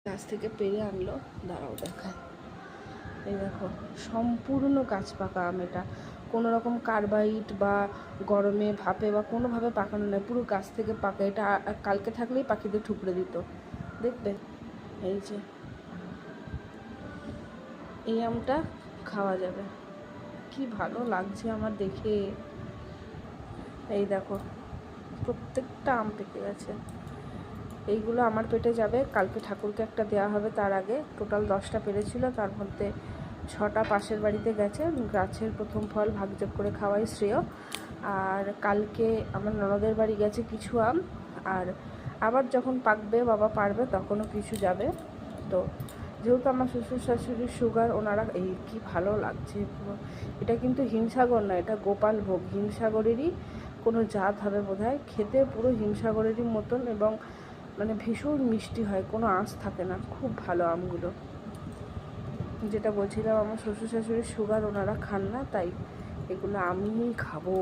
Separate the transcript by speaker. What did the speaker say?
Speaker 1: গাছ থেকে পেরে আনলো, দাঁড়াও দেখায়। এই দেখো সম্পূর্ণ গাছ পাকা আম। এটা কোনো রকম কার্বাইড বা গরমে ভাপে বা কোনোভাবে পাকানো নয়, পুরো গাছ থেকে পাকা। এটা কালকে থাকলেই পাখিদের ঠুকরে দিত। দেখবে এই যে এই আমটা খাওয়া যাবে, কি ভালো লাগছে আমার দেখে। এই দেখো প্রত্যেকটা আম পেকে গেছে। এইগুলো আমার পেটে যাবে, কালকে ঠাকুরকে একটা দেওয়া হবে। তার আগে টোটাল 10টা পেরেছিল, তার মধ্যে 6টা পাশের বাড়িতে গেছে। গাছের প্রথম ফল ভাগযোগ করে খাওয়াই শ্রেয়। আর কালকে আমার ননদের বাড়ি গেছে কিছু আম, আর আবার যখন পাকবে বাবা পারবে তখনও কিছু যাবে। তো যেহেতু আমার শ্বশুর শাশুড়ির সুগার, ওনারা এই কি ভালো লাগছে পুরো। এটা কিন্তু হিমসাগর না, এটা গোপাল ভোগ, হিমসাগরেরই কোনো জাত হবে বোধহয়। খেতে পুরো হিমসাগরেরই মতন, এবং মানে ভীষণ মিষ্টি হয়, কোনো আঁশ থাকে না, খুব ভালো আমগুলো। যেটা বলছিলাম, আমার শ্বশুর শাশুড়ির সুগার, ওনারা খান না, তাই এগুলো আমিই খাবো।